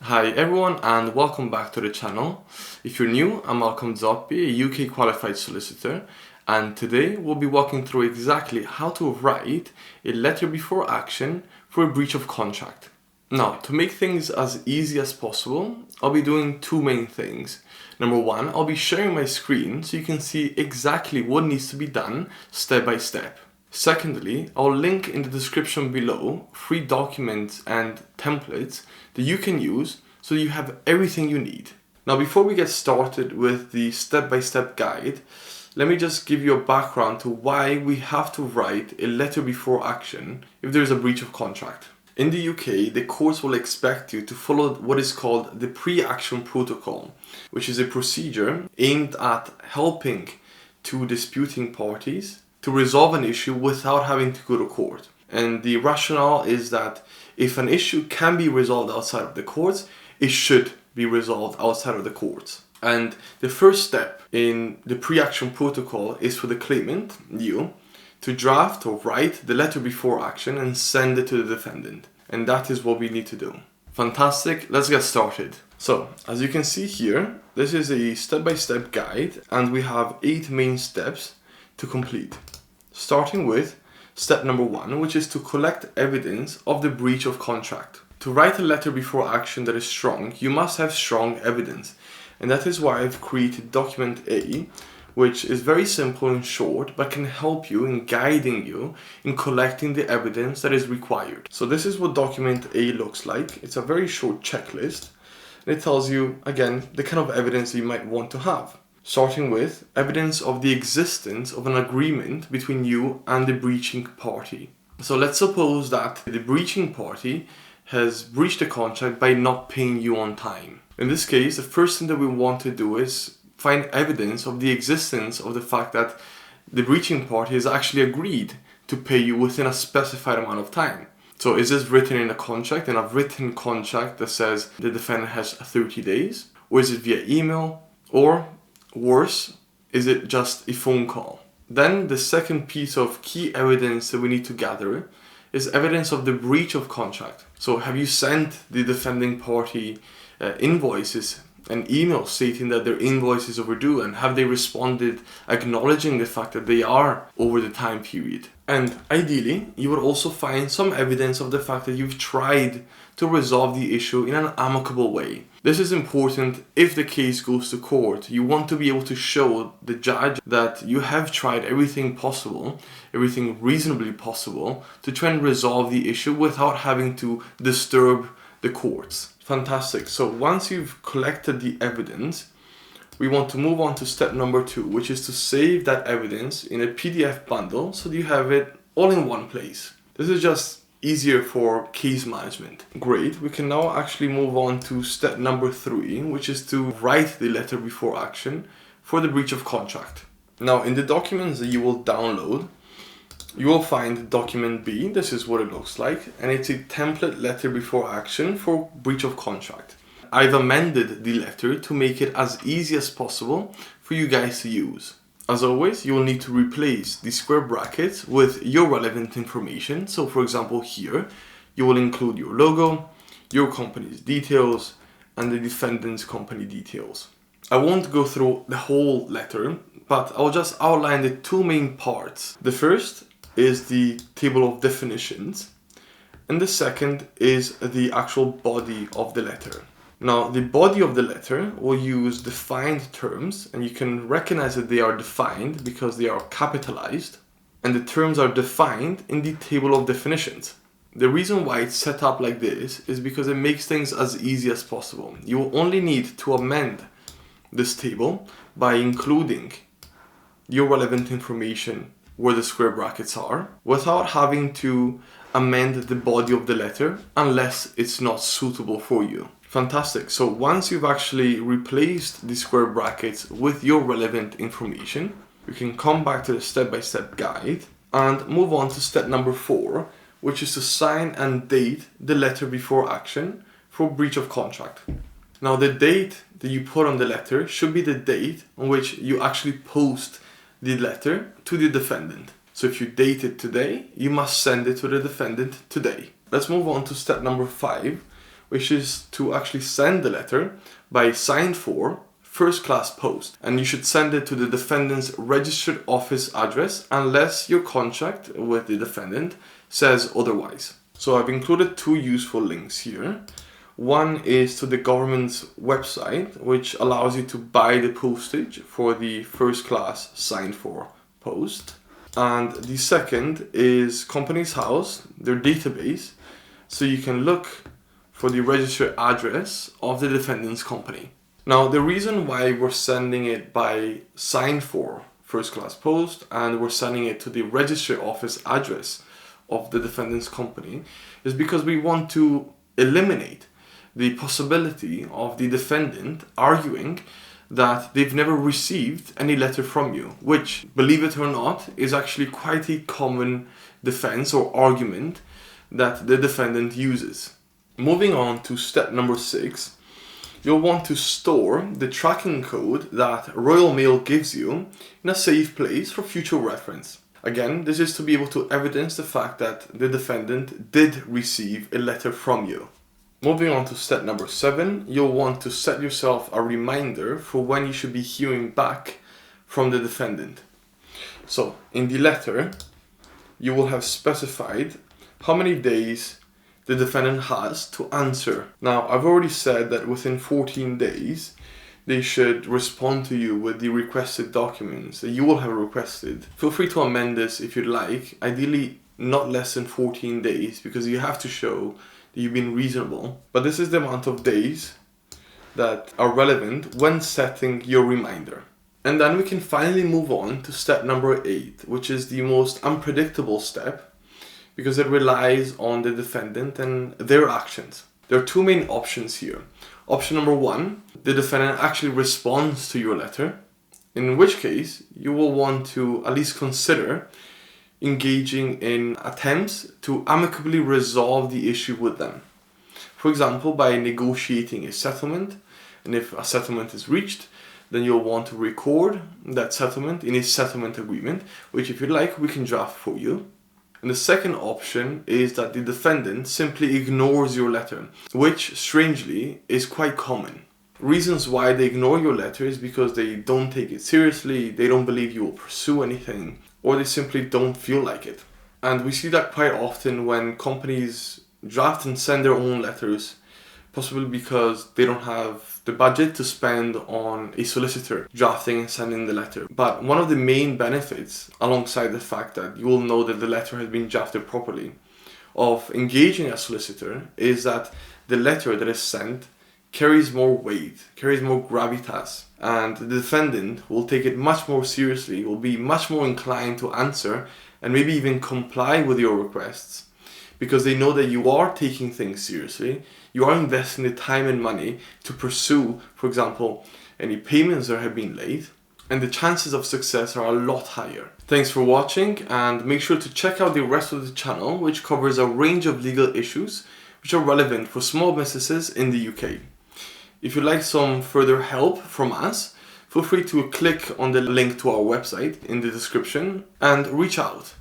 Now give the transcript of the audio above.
Hi everyone and welcome back to the channel. If you're new, I'm Malcolm Zoppi, a UK qualified solicitor, and today we'll be walking through exactly how to write a letter before action for a breach of contract. Now, to make things as easy as possible, I'll be doing two main things. Number one, I'll be sharing my screen so you can see exactly what needs to be done step by step. Secondly, I'll link in the description below free documents and templates that you can use so you have everything you need. Now, before we get started with the step-by-step guide, let me just give you a background to why we have to write a letter before action if there is a breach of contract. In the UK, the courts will expect you to follow what is called the pre-action protocol, which is a procedure aimed at helping two disputing parties to resolve an issue without having to go to court. And the rationale is that if an issue can be resolved outside of the courts, it should be resolved outside of the courts. And the first step in the pre-action protocol is for the claimant, you, to draft or write the letter before action and send it to the defendant. And that is what we need to do. Fantastic, let's get started. So, as you can see here, this is a step-by-step guide and we have 8 main steps to complete. Starting with step number 1, which is to collect evidence of the breach of contract. To write a letter before action that is strong, you must have strong evidence. And that is why I've created document A, which is very simple and short, but can help you in guiding you in collecting the evidence that is required. So this is what document A looks like. It's a very short checklist, and it tells you, again, the kind of evidence you might want to have. Starting with evidence of the existence of an agreement between you and the breaching party. So let's suppose that the breaching party has breached the contract by not paying you on time. In this case, the first thing that we want to do is find evidence of the existence of the fact that the breaching party has actually agreed to pay you within a specified amount of time. So is this written in a contract, in a written contract that says the defendant has 30 days? Or is it via email? Or worse, is it just a phone call? Then the second piece of key evidence that we need to gather is evidence of the breach of contract. So have you sent the defending party invoices and email stating that their invoice is overdue, and have they responded acknowledging the fact that they are over the time period? And ideally, you would also find some evidence of the fact that you've tried to resolve the issue in an amicable way. This is important if the case goes to court. You want to be able to show the judge that you have tried everything possible, everything reasonably possible, to try and resolve the issue without having to disturb the courts. Fantastic. So once you've collected the evidence, we want to move on to step number 2, which is to save that evidence in a PDF bundle so that you have it all in one place. This is just easier for case management. Great. We can now actually move on to step number 3, which is to write the letter before action for the breach of contract. Now, in the documents that you will download, you will find document B. This is what it looks like, and it's a template letter before action for breach of contract. I've amended the letter to make it as easy as possible for you guys to use. As always, you will need to replace the square brackets with your relevant information. So for example, here, you will include your logo, your company's details, and the defendant's company details. I won't go through the whole letter, but I'll just outline the 2 main parts. The first is the table of definitions, and the second is the actual body of the letter. Now, the body of the letter will use defined terms, and you can recognize that they are defined because they are capitalized, and the terms are defined in the table of definitions. The reason why it's set up like this is because it makes things as easy as possible. You will only need to amend this table by including your relevant information where the square brackets are, without having to amend the body of the letter unless it's not suitable for you. Fantastic. So once you've actually replaced the square brackets with your relevant information, you can come back to the step-by-step guide and move on to step number 4, which is to sign and date the letter before action for breach of contract. Now, the date that you put on the letter should be the date on which you actually post the letter to the defendant. So if you date it today, you must send it to the defendant today. Let's move on to step number 5, which is to actually send the letter by signed for first class post, and you should send it to the defendant's registered office address unless your contract with the defendant says otherwise. So I've included two useful links here. One is to the government's website, which allows you to buy the postage for the first class signed for post. And the second is Companies House, their database, so you can look for the registered address of the defendant's company. Now, the reason why we're sending it by signed for first class post and we're sending it to the registered office address of the defendant's company is because we want to eliminate the possibility of the defendant arguing that they've never received any letter from you, which, believe it or not, is actually quite a common defense or argument that the defendant uses. Moving on to step number 6, you'll want to store the tracking code that Royal Mail gives you in a safe place for future reference. Again, this is to be able to evidence the fact that the defendant did receive a letter from you. Moving on to step number 7, you'll want to set yourself a reminder for when you should be hearing back from the defendant. So, in the letter, you will have specified how many days the defendant has to answer. Now, I've already said that within 14 days, they should respond to you with the requested documents that you will have requested. Feel free to amend this if you'd like, ideally not less than 14 days, because you have to show that you've been reasonable. But this is the amount of days that are relevant when setting your reminder. And then we can finally move on to step number 8, which is the most unpredictable step, because it relies on the defendant and their actions. There are two main options here. Option number 1, the defendant actually responds to your letter, in which case you will want to at least consider engaging in attempts to amicably resolve the issue with them. For example, by negotiating a settlement, and if a settlement is reached, then you'll want to record that settlement in a settlement agreement, which if you'd like, we can draft for you. And the second option is that the defendant simply ignores your letter, which, strangely, is quite common. Reasons why they ignore your letter is because they don't take it seriously, they don't believe you will pursue anything, or they simply don't feel like it. And we see that quite often when companies draft and send their own letters, possibly because they don't have the budget to spend on a solicitor drafting and sending the letter. But one of the main benefits, alongside the fact that you will know that the letter has been drafted properly, of engaging a solicitor is that the letter that is sent carries more weight, carries more gravitas, and the defendant will take it much more seriously, will be much more inclined to answer and maybe even comply with your requests, because they know that you are taking things seriously, you are investing the time and money to pursue, for example, any payments that have been late, and the chances of success are a lot higher. Thanks for watching, and make sure to check out the rest of the channel, which covers a range of legal issues which are relevant for small businesses in the UK. If you'd like some further help from us, feel free to click on the link to our website in the description and reach out.